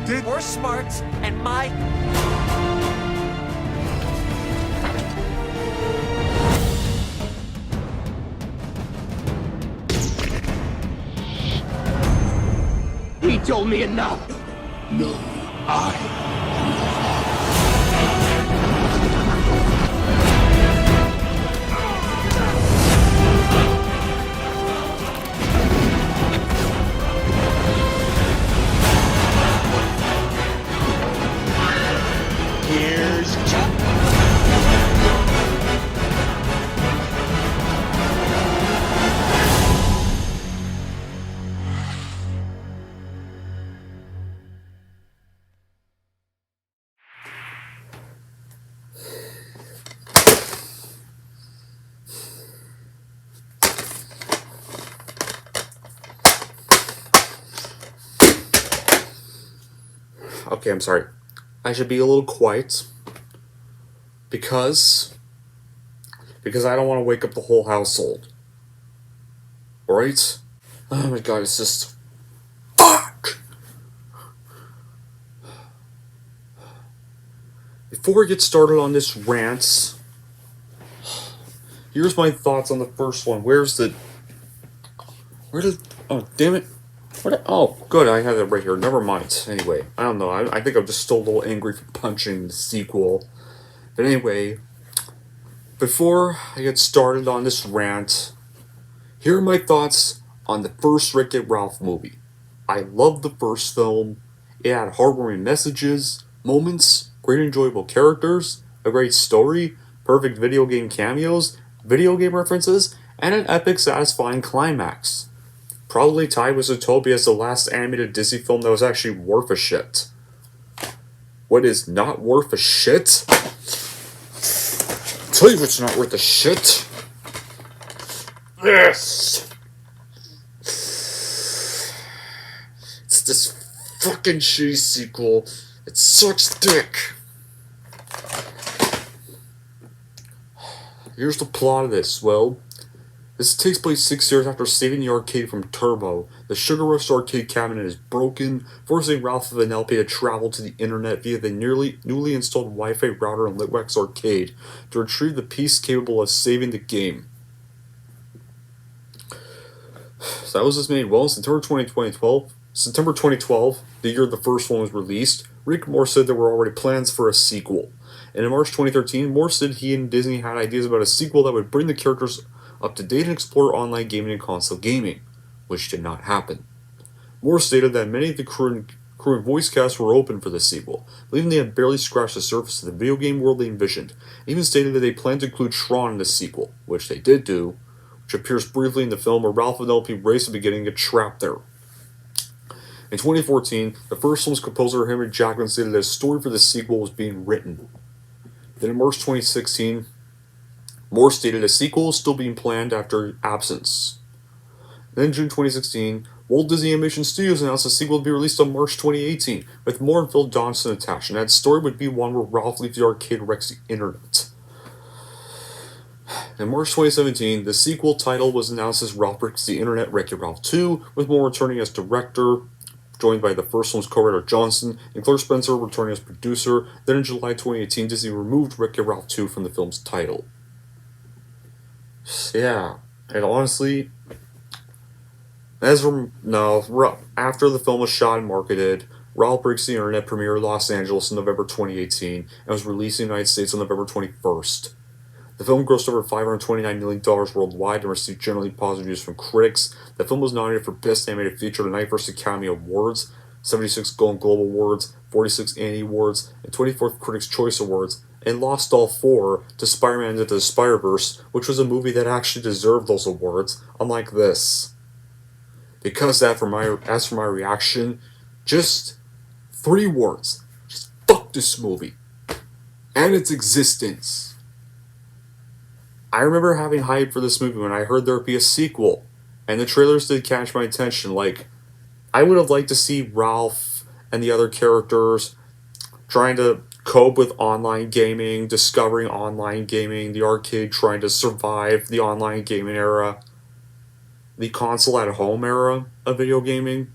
talented or smart, and my... He told me enough! No, I... Here's Chuck! Okay, I'm sorry. I should be a little quiet. Because I don't want to wake up the whole household. Alright? Oh my god, it's just... Fuck! Before we get started on this rant, here's my thoughts on the first one. Where did... Oh, damn it. Oh, good, I have it right here. Never mind. Anyway, I don't know. I think I'm just still a little angry for punching the sequel. But anyway, before I get started on this rant, here are my thoughts on the first Wreck-It Ralph movie. I loved the first film. It had heartwarming messages, moments, great enjoyable characters, a great story, perfect video game cameos, video game references, and an epic satisfying climax. Probably tied with Zootopia as the last animated Disney film that was actually worth a shit. What is not worth a shit? I'll tell you what's not worth a shit. This! It's this fucking shitty sequel. It sucks dick. Here's the plot of this. Well, this takes place 6 years after saving the arcade from Turbo. The Sugar Rush arcade cabinet is broken, forcing Ralph and Vanellope to travel to the internet via the newly installed Wi-Fi router in Litwack's arcade to retrieve the piece capable of saving the game. So that was just made. Well, September 2012, the year the first one was released, Rick and Morse said there were already plans for a sequel. And in March 2013, Morse said he and Disney had ideas about a sequel that would bring the characters up to date and explore online gaming and console gaming, which did not happen. Moore stated that many of the crew and voice casts were open for the sequel, believing they had barely scratched the surface of the video game world they envisioned. Even stated that they planned to include Tron in the sequel, which they did do, which appears briefly in the film where Ralph and Vanellope race at the beginning and get trapped there. In 2014, the first film's composer Henry Jackman stated that a story for the sequel was being written. Then in March 2016, Moore stated a sequel is still being planned after absence. Then in June 2016, Walt Disney Animation Studios announced a sequel to be released on March 2018, with Moore and Phil Johnson attached, and that story would be one where Ralph leaves the arcade and wrecks the internet. In March 2017, the sequel title was announced as Ralph Breaks the Internet Wreck-It Ralph 2, with Moore returning as director, joined by the first film's co-writer Johnson, and Claire Spencer returning as producer. Then in July 2018, Disney removed Wreck-It Ralph 2 from the film's title. Yeah, and honestly, after the film was shot and marketed, Ralph Breaks the Internet premiered in Los Angeles in November 2018 and was released in the United States on November 21st. The film grossed over $529 million worldwide and received generally positive reviews from critics. The film was nominated for Best Animated Feature at the 91st Academy Awards, 76 Golden Globe Awards, 46 Annie Awards, and 24th Critics' Choice Awards, and lost all 4 to Spider-Man Into the Spider-Verse, which was a movie that actually deserved those awards, unlike this. Because as for my reaction, just 3 words. Just fuck this movie. And its existence. I remember having hype for this movie when I heard there would be a sequel, and the trailers did catch my attention. Like, I would have liked to see Ralph and the other characters trying to cope with online gaming, discovering online gaming, the arcade trying to survive the online gaming era, the console at home era of video gaming,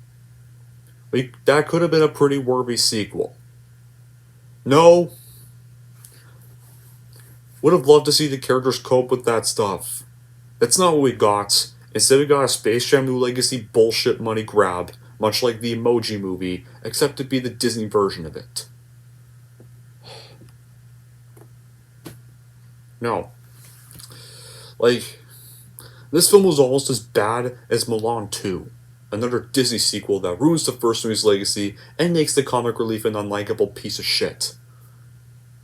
That could have been a pretty worthy sequel. No. Would have loved to see the characters cope with that stuff. That's not what we got. Instead, we got a Space Jam New Legacy bullshit money grab, much like the Emoji Movie, except to be the Disney version of it. No. This film was almost as bad as Mulan 2, another Disney sequel that ruins the first movie's legacy and makes the comic relief an unlikable piece of shit.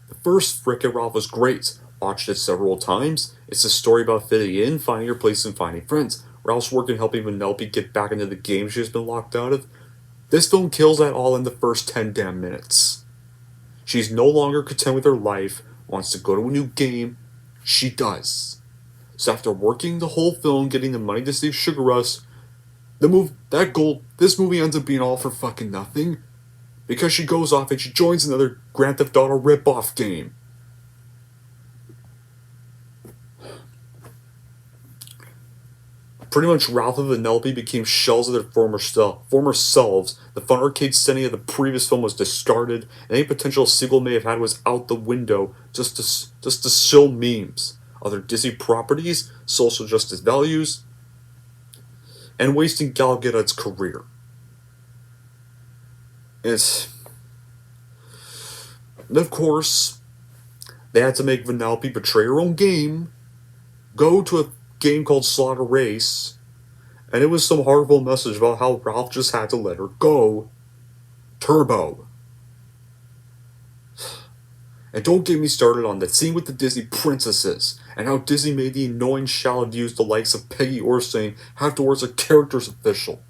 The first Wreck-It Ralph was great. Watched it several times. It's a story about fitting in, finding your place, and finding friends. Ralph's work in helping Vanellope get back into the game she has been locked out of. This film kills that all in the first 10 damn minutes. She's no longer content with her life, wants to go to a new game. She does. So after working the whole film, getting the money to save Sugar Rush, this movie ends up being all for fucking nothing. Because she goes off and she joins another Grand Theft Auto rip-off game. Pretty much Ralph and Vanellope became shells of their former selves. The fun arcade setting of the previous film was discarded, and any potential sequel may have had was out the window just to show memes. Other Disney properties, social justice values, and wasting Gal Gadot's career. And of course, they had to make Vanellope betray her own game, go to a game called Slaughter Race, and it was some horrible message about how Ralph just had to let her go. Turbo. And don't get me started on the scene with the Disney princesses, and how Disney made the annoying shallow views the likes of Peggy Orstein have towards their character's official.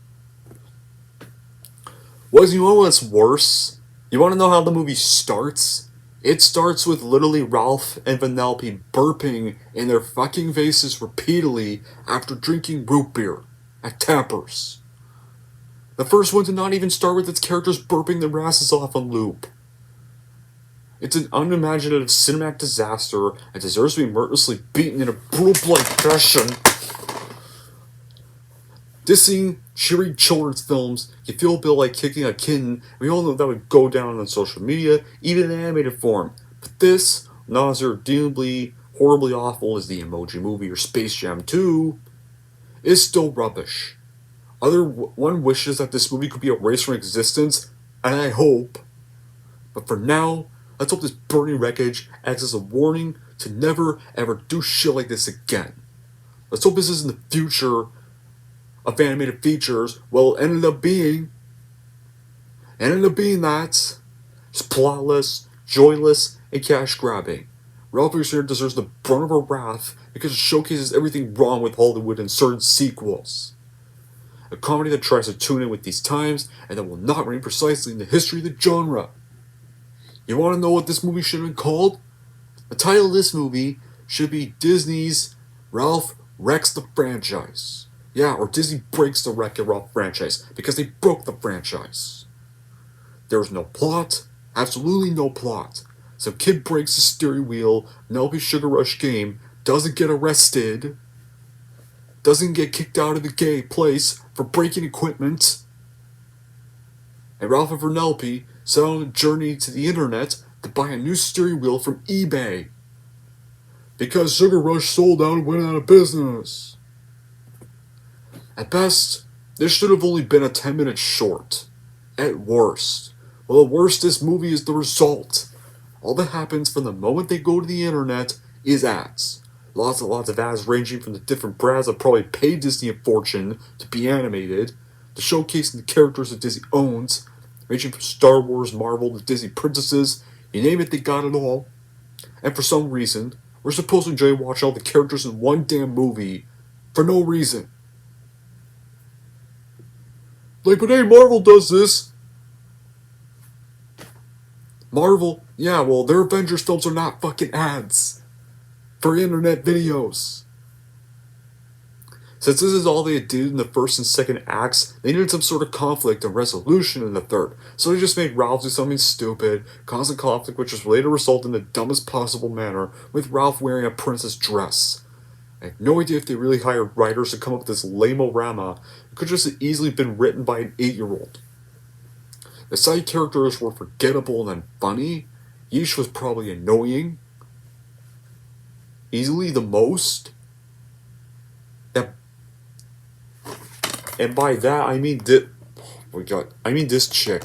You know what's worse? You want to know how the movie starts? It starts with literally Ralph and Vanellope burping in their fucking faces repeatedly after drinking root beer at Tappers. The first one did not even start with its characters burping their asses off on loop. It's an unimaginative cinematic disaster and deserves to be mercilessly beaten in a brutal-like fashion. Dissing cheery children's films, you feel a bit like kicking a kitten. We all know that would go down on social media, even in animated form. But this, not as redeemably, horribly awful as the Emoji Movie or Space Jam 2, is still rubbish. One wishes that this movie could be erased from existence, and I hope. But for now, let's hope this burning wreckage acts as a warning to never ever do shit like this again. Let's hope this isn't the future of animated features. Well, it ended up being that. It's plotless, joyless, and cash grabbing. Ralph Jr. deserves the brunt of her wrath because it showcases everything wrong with Hollywood and certain sequels. A comedy that tries to tune in with these times and that will not reign precisely in the history of the genre. You want to know what this movie should have been called? The title of this movie should be Disney's Ralph Wrecks the Franchise. Yeah, or Disney breaks the Wreck-It Ralph franchise because they broke the franchise. There's no plot, absolutely no plot. Some kid breaks the steering wheel, Vanellope's Sugar Rush game, doesn't get arrested, doesn't get kicked out of the gay place for breaking equipment, and Ralph and Vanellope set on a journey to the internet to buy a new steering wheel from eBay. Because Sugar Rush sold out and went out of business. At best, this should have only been a 10-minute short. At worst. Well, at worst, this movie is the result. All that happens from the moment they go to the internet is ads. Lots and lots of ads ranging from the different brands that probably paid Disney a fortune to be animated, to showcasing the characters that Disney owns, ranging from Star Wars, Marvel, to Disney princesses, you name it, they got it all. And for some reason, we're supposed to enjoy watching all the characters in one damn movie for no reason. Like, but hey, Marvel does this. Marvel, yeah, well, their Avengers films are not fucking ads for internet videos. Since this is all they did in the first and second acts, they needed some sort of conflict and resolution in the third. So they just made Ralph do something stupid, cause a conflict which was later resulted in the dumbest possible manner, with Ralph wearing a princess dress. I have no idea if they really hired writers to come up with this lame-o-rama. It could just have easily been written by an 8-year-old. The side characters were forgettable and funny. Yeesh was probably annoying. Easily the most. That, and by that I mean this chick.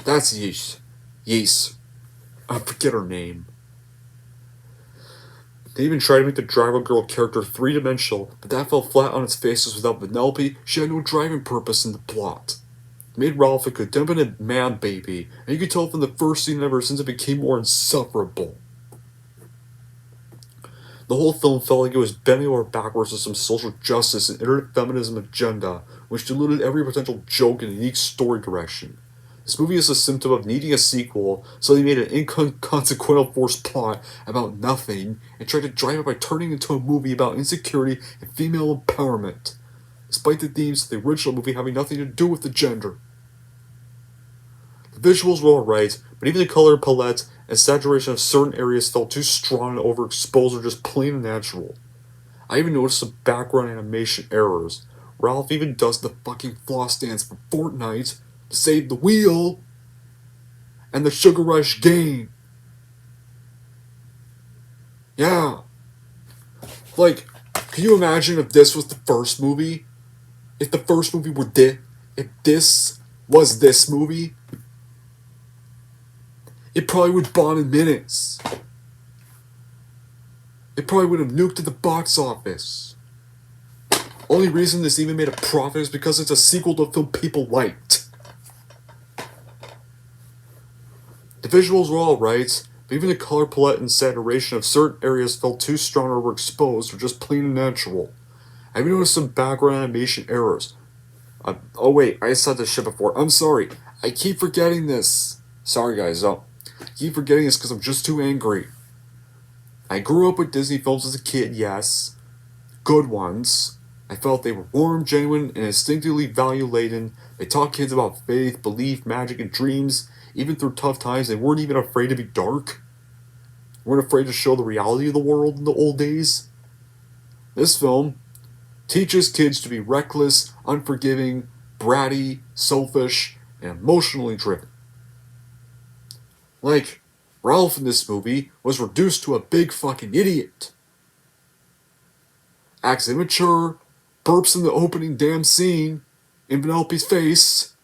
That's Yeesh. Yeesh. I forget her name. They even tried to make the driver girl character three-dimensional, but that fell flat on its faces without Penelope. She had no driving purpose in the plot. It made Ralph a codependent man baby, and you could tell from the first scene ever since it became more insufferable. The whole film felt like it was bending over backwards to some social justice and internet feminism agenda, which diluted every potential joke and unique story direction. This movie is a symptom of needing a sequel, so they made an inconsequential forced plot about nothing and tried to drive it by turning it into a movie about insecurity and female empowerment, despite the themes of the original movie having nothing to do with the gender. The visuals were alright, but even the color palette and saturation of certain areas felt too strong and overexposed or just plain unnatural. I even noticed some background animation errors. Ralph even does the fucking floss dance for Fortnite to save the wheel and the Sugar Rush game. Yeah. Like, can you imagine if this was the first movie? If the first movie were if this was this movie, it probably would bomb in minutes. It probably would have nuked at the box office. Only reason this even made a profit is because it's a sequel to a film people liked. The visuals were alright, but even the color palette and saturation of certain areas felt too strong or overexposed or just plain unnatural. I even noticed some background animation errors. Oh wait, I said this shit before. I'm sorry. I keep forgetting this. Sorry guys, I keep forgetting this because I'm just too angry. I grew up with Disney films as a kid, yes. Good ones. I felt they were warm, genuine, and instinctively value-laden. They taught kids about faith, belief, magic, and dreams. Even through tough times, they weren't even afraid to be dark. They weren't afraid to show the reality of the world in the old days. This film teaches kids to be reckless, unforgiving, bratty, selfish, and emotionally driven. Like, Ralph in this movie was reduced to a big fucking idiot. Acts immature, burps in the opening damn scene, in Penelope's face.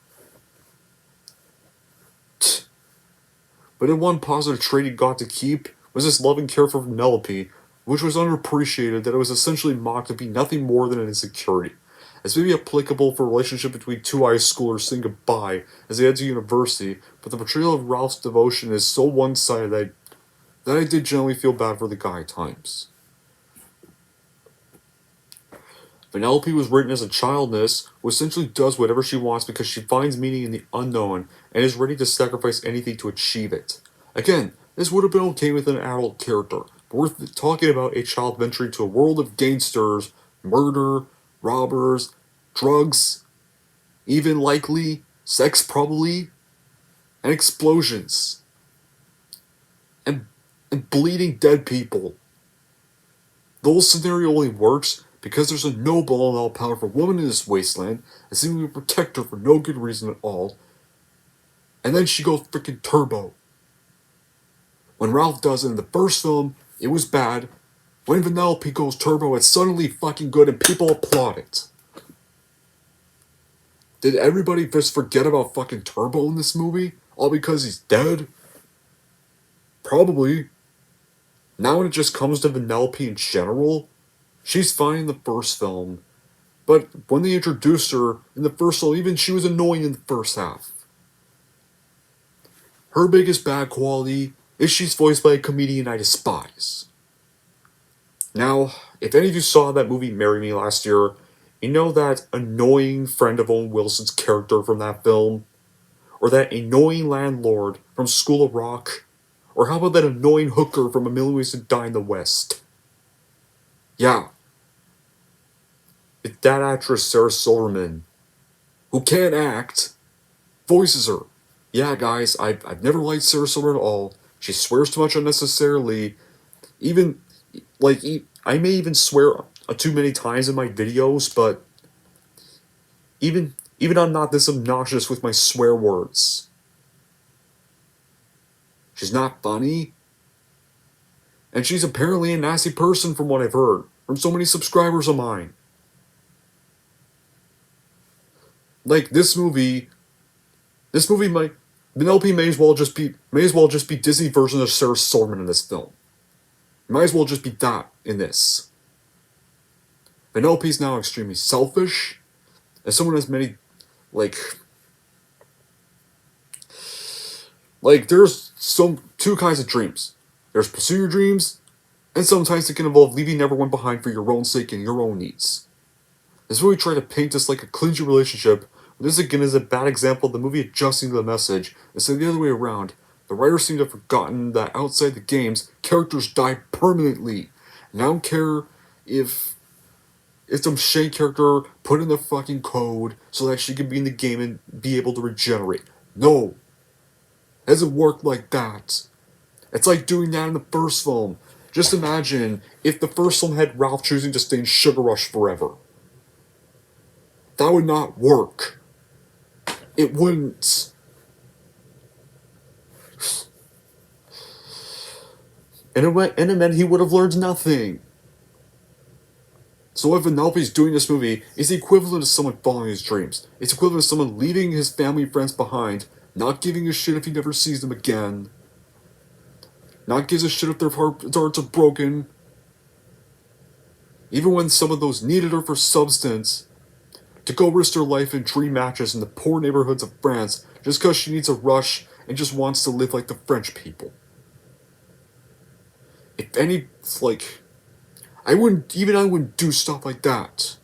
But in one positive trait he got to keep was his loving care for Penelope, which was underappreciated that it was essentially mocked to be nothing more than an insecurity. It's maybe applicable for a relationship between two high schoolers saying goodbye as they head to university, but the portrayal of Ralph's devotion is so one-sided that I did generally feel bad for the guy at times. Penelope was written as a childness who essentially does whatever she wants because she finds meaning in the unknown and is ready to sacrifice anything to achieve it. Again, this would have been okay with an adult character, but we're talking about a child venturing to a world of gangsters, murder, robbers, drugs, even likely, sex probably, and explosions. And bleeding dead people. The whole scenario only works because there's a noble and all-powerful woman in this wasteland that seems to protect her for no good reason at all. And then she goes freaking turbo. When Ralph does it in the first film, it was bad. When Penelope goes turbo, it's suddenly fucking good and people applaud it. Did everybody just forget about fucking Turbo in this movie? All because he's dead? Probably. Now when it just comes to Penelope in general, she's fine in the first film. But when they introduced her in the first film, even she was annoying in the first half. Her biggest bad quality is she's voiced by a comedian I despise. Now, if any of you saw that movie Marry Me last year, you know that annoying friend of Owen Wilson's character from that film? Or that annoying landlord from School of Rock? Or how about that annoying hooker from A Million Ways to Die in the West? Yeah. It's that actress Sarah Silverman, who can't act, voices her. Yeah, guys, I've never liked Sarah Silverman at all. She swears too much unnecessarily. Even, like, I may even swear too many times in my videos, but even Even I'm not this obnoxious with my swear words. She's not funny. And she's apparently a nasty person from what I've heard from so many subscribers of mine. Like this movie might Penelope may as well just be Disney version of Sarah Silverman in this film. Might as well just be that in this. Penelope's now extremely selfish, and someone has many like there's two kinds of dreams. There's pursue your dreams, and sometimes it can involve leaving everyone behind for your own sake and your own needs. This movie tried to paint this like a clingy relationship, but this again is a bad example of the movie adjusting to the message instead of the other way around. The writers seem to have forgotten that outside the games, characters die permanently. And I don't care if some Shay character put in the fucking code so that she can be in the game and be able to regenerate. No. It doesn't work like that. It's like doing that in the first film. Just imagine if the first film had Ralph choosing to stay in Sugar Rush forever. That would not work. It wouldn't. And it meant he would have learned nothing. So what Penelope's doing in this movie is the equivalent of someone following his dreams. It's equivalent to someone leaving his family and friends behind, not giving a shit if he never sees them again, not gives a shit if their hearts are broken, even when some of those needed her for substance, to go risk their life in dream matches in the poor neighborhoods of France just because she needs a rush and just wants to live like the French people. If any, I wouldn't do stuff like that.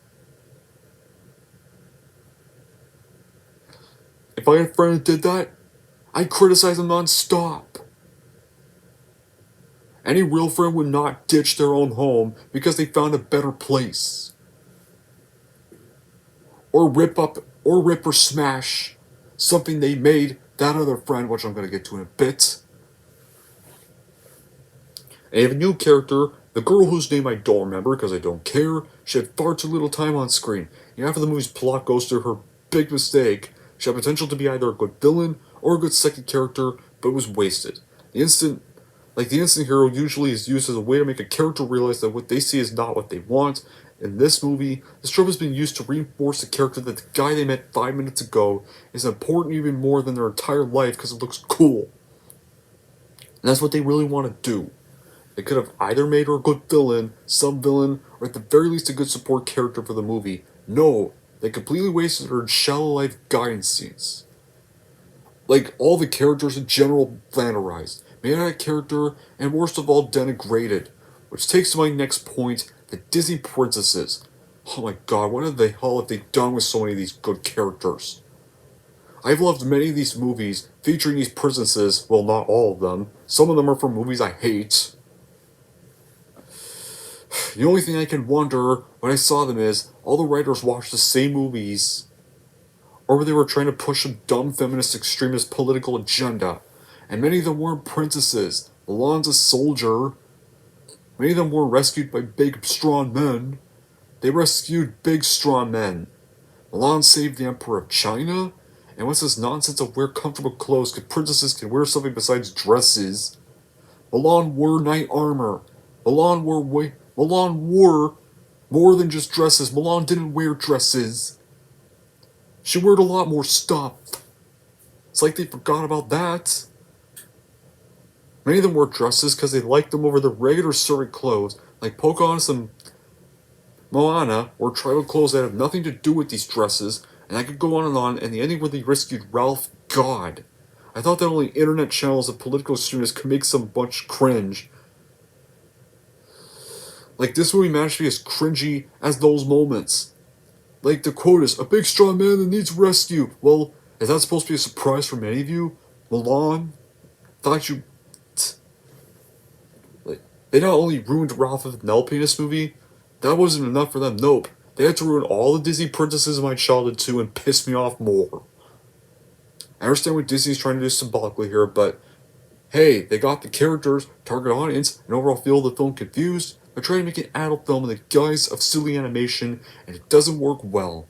If I had a friend who did that, I'd criticize them non-stop. Any real friend would not ditch their own home because they found a better place. Or rip or smash something they made that other friend, which I'm going to get to in a bit. And you have a new character, the girl whose name I don't remember because I don't care. She had far too little time on screen. And after the movie's plot goes through her big mistake, she had potential to be either a good villain or a good second character, but was wasted. The instant hero usually is used as a way to make a character realize that what they see is not what they want. In this movie, this trope has been used to reinforce the character that the guy they met 5 minutes ago is important even more than their entire life because it looks cool. And that's what they really want to do. They could have either made her a good villain, sub-villain, or at the very least a good support character for the movie. No, they completely wasted her in shallow life guidance scenes. All the characters in general flanderized, made out of character, and worst of all denigrated. Which takes to my next point, the Disney princesses. Oh my god, what the hell have they done with so many of these good characters? I've loved many of these movies featuring these princesses, well not all of them. Some of them are from movies I hate. The only thing I can wonder when I saw them is, all the writers watched the same movies, or they were trying to push a dumb feminist extremist political agenda, and many of them weren't princesses. Mulan's a soldier. Many of them were rescued by big, strong men. They rescued big, strong men. Mulan saved the Emperor of China, and what's this nonsense of wear comfortable clothes because princesses can wear something besides dresses? Mulan wore knight armor. Mulan wore more than just dresses. Mulan didn't wear dresses. She wore a lot more stuff. It's like they forgot about that. Many of them wore dresses because they liked them over the regular servant clothes, like Pocahontas and Moana wore tribal clothes that have nothing to do with these dresses, and I could go on, and the ending where they rescued Ralph, God. I thought that only internet channels of political extremists could make some bunch cringe. This movie managed to be as cringy as those moments. The quote is, a big strong man that needs rescue. Well, is that supposed to be a surprise for many of you? Mulan? Thought you... They not only ruined Ralph and Penelope in this movie, that wasn't enough for them, nope. They had to ruin all the Disney princesses of my childhood too and piss me off more. I understand what Disney's trying to do symbolically here, but hey, they got the characters, target audience, and overall feel the film confused. They're trying to make an adult film in the guise of silly animation, and it doesn't work well.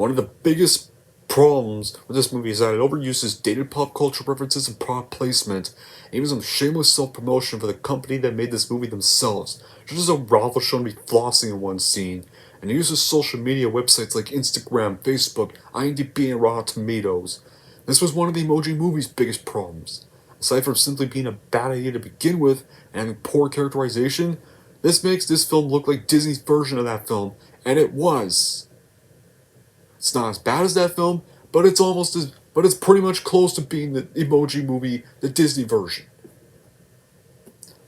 One of the biggest problems with this movie is that it overuses dated pop culture references and product placement, and even some shameless self-promotion for the company that made this movie themselves, such as a Ralph was shown to be flossing in one scene, and it uses social media websites like Instagram, Facebook, IMDb, and Rotten Tomatoes. This was one of the Emoji Movie's biggest problems. Aside from simply being a bad idea to begin with and having poor characterization, this makes this film look like Disney's version of that film, and it was. It's not as bad as that film, but it's pretty much close to being the Emoji Movie, the Disney version.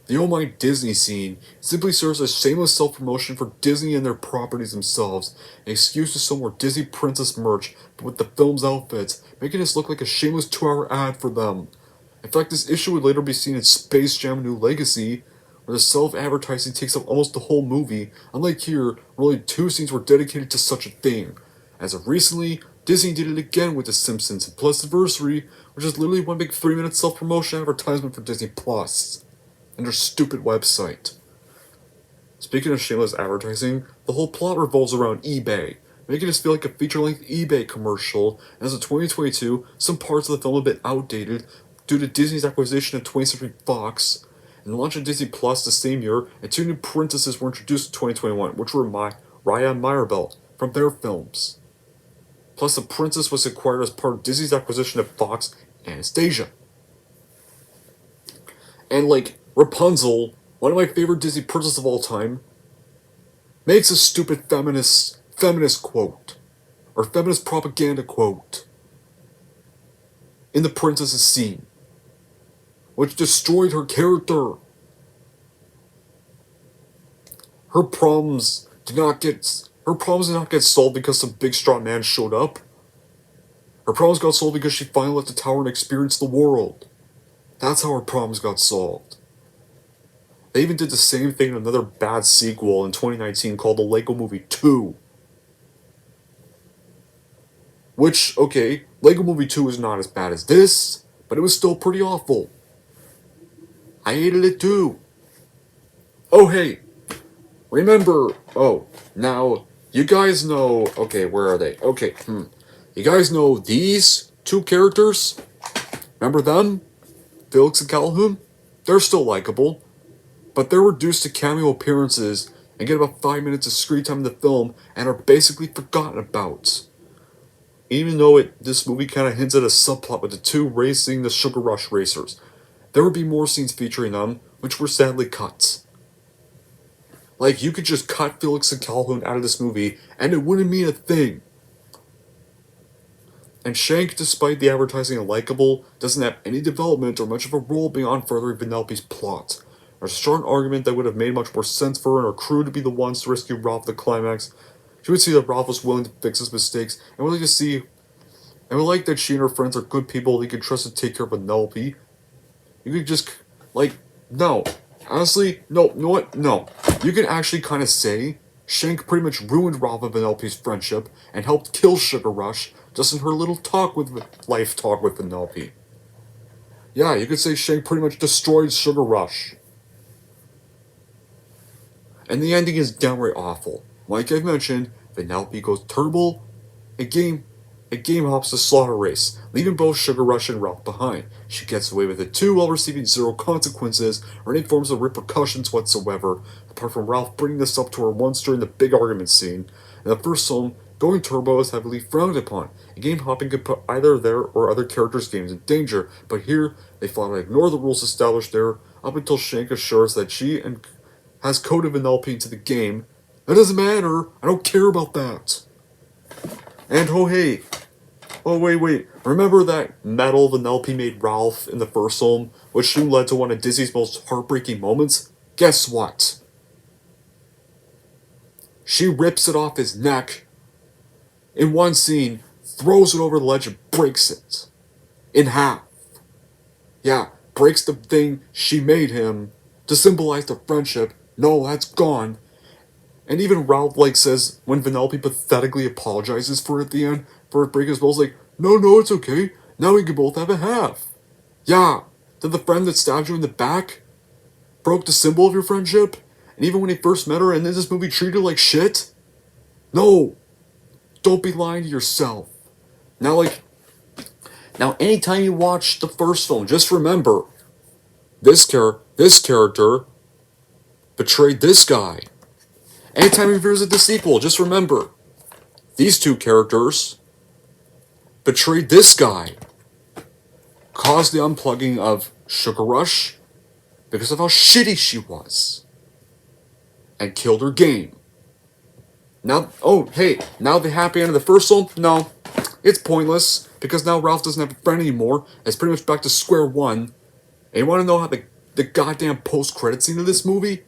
The Oh My Disney scene simply serves as shameless self-promotion for Disney and their properties themselves, an excuse to sell more Disney princess merch, but with the film's outfits, making this look like a shameless 2-hour ad for them. In fact, this issue would later be seen in Space Jam: New Legacy, where the self-advertising takes up almost the whole movie, unlike here, where only 2 scenes were dedicated to such a theme. As of recently, Disney did it again with The Simpsons and Plusiversary, which is literally one big 3-minute self-promotion advertisement for Disney Plus and their stupid website. Speaking of shameless advertising, the whole plot revolves around eBay, making us feel like a feature-length eBay commercial, and as of 2022, some parts of the film have been outdated due to Disney's acquisition of 20th Century Fox, and the launch of Disney Plus the same year, and 2 new princesses were introduced in 2021, which were Raya and Mirabelle from their films. Plus, the princess was acquired as part of Disney's acquisition of Fox Anastasia. And like Rapunzel, one of my favorite Disney princesses of all time, makes a stupid feminist quote, or feminist propaganda quote, in the princess's scene, which destroyed her character. Her problems did not get solved because some big strong man showed up. Her problems got solved because she finally left the tower and experienced the world. That's how her problems got solved. They even did the same thing in another bad sequel in 2019 called The Lego Movie 2. Which, okay, Lego Movie 2 is not as bad as this, but it was still pretty awful. I hated it too. Oh hey, remember, now, you guys know, okay, where are they? Okay, you guys know these 2 characters? Remember them? Felix and Calhoun? They're still likable, but they're reduced to cameo appearances and get about 5 minutes of screen time in the film and are basically forgotten about. Even though this movie kind of hints at a subplot with the 2 racing the Sugar Rush racers, there would be more scenes featuring them, which were sadly cut. Like, you could just cut Felix and Calhoun out of this movie, and it wouldn't mean a thing. And Shank, despite the advertising and likable, doesn't have any development or much of a role beyond furthering Vanellope's plot. There's a strong argument that would have made much more sense for her and her crew to be the ones to rescue Ralph at the climax. She would see that Ralph was willing to fix his mistakes, and would like that she and her friends are good people they can trust to take care of Vanellope. You could just, no. Honestly, no, you know what? No. You can actually kind of say Shank pretty much ruined Ralph and Vanellope's friendship and helped kill Sugar Rush just in her little life talk with Vanellope. Yeah, you could say Shank pretty much destroyed Sugar Rush. And the ending is downright awful. Like I've mentioned, Vanellope goes turbo, a game hops the slaughter race, leaving both Sugar Rush and Ralph behind. She gets away with it too while receiving 0 consequences or any forms of repercussions whatsoever, apart from Ralph bringing this up to her once during the big argument scene. In the first film, going turbo is heavily frowned upon, and game hopping could put either their or other characters' games in danger, but here, they flat out ignore the rules established there, up until Shank assures that she has coded Vanellope into the game. That doesn't matter, I don't care about that. And wait. Remember that metal Vanellope made Ralph in the first film, which soon led to one of Disney's most heartbreaking moments? Guess what? She rips it off his neck in one scene, throws it over the ledge and breaks it in half. Yeah, breaks the thing she made him to symbolize the friendship. No, that's gone. And even Ralph says when Vanellope pathetically apologizes for it at the end for it breaking his balls, no, it's okay. Now we can both have a half. Yeah, then the friend that stabbed you in the back broke the symbol of your friendship, and even when he first met her and in this movie treated her like shit. No, Don't be lying to yourself. Now, anytime you watch the first film, just remember, this character betrayed this guy. Anytime you visit the sequel, just remember, these two characters betrayed this guy. Caused the unplugging of Sugar Rush because of how shitty she was. And killed her game. Now, now the happy end of the first film? No, it's pointless, because now Ralph doesn't have a friend anymore, and it's pretty much back to square one. And you want to know how the goddamn post-credit scene of this movie?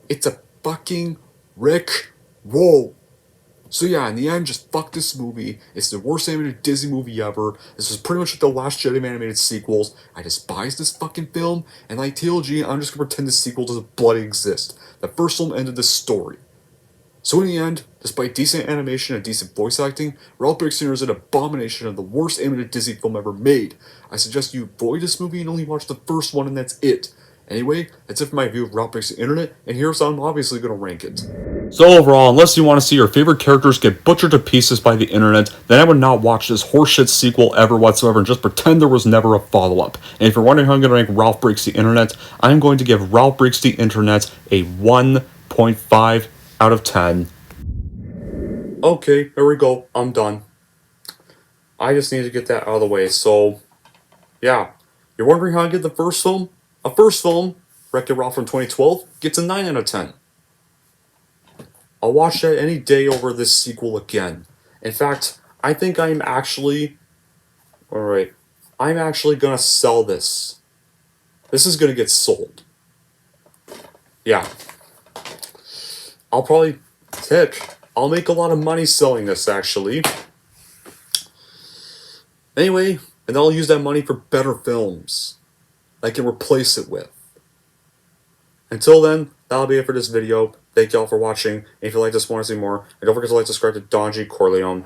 It's a fucking Rick roll. So yeah, in the end, just fuck this movie. It's the worst animated Disney movie ever. This is pretty much like the Last Jedi animated sequels. I despise this fucking film, and like TLG, I'm just gonna pretend this sequel doesn't bloody exist. The first film ended this story. So in the end, despite decent animation and decent voice acting, Ralph Breaks the Internet is an abomination of the worst animated Disney film ever made. I suggest you avoid this movie and only watch the first one, and that's it. Anyway, that's it for my review of Ralph Breaks the Internet, and here's how I'm obviously going to rank it. So overall, unless you want to see your favorite characters get butchered to pieces by the internet, then I would not watch this horseshit sequel ever whatsoever and just pretend there was never a follow-up. And if you're wondering how I'm going to rank Ralph Breaks the Internet, I'm going to give Ralph Breaks the Internet a 1.5 out of 10. Okay, there we go. I'm done. I just need to get that out of the way. So, yeah. You're wondering how I get the first film? A first film, Wreck-It Ralph from 2012, gets a 9 out of 10. I'll watch that any day over this sequel again. In fact, I think I'm actually gonna sell this. This is gonna get sold. Yeah. I'll make a lot of money selling this, actually. Anyway, and I'll use that money for better films I can replace it with. Until then, that'll be it for this video. Thank y'all for watching. And if you like this, want to see more, and don't forget to like, subscribe to Donji Corleone.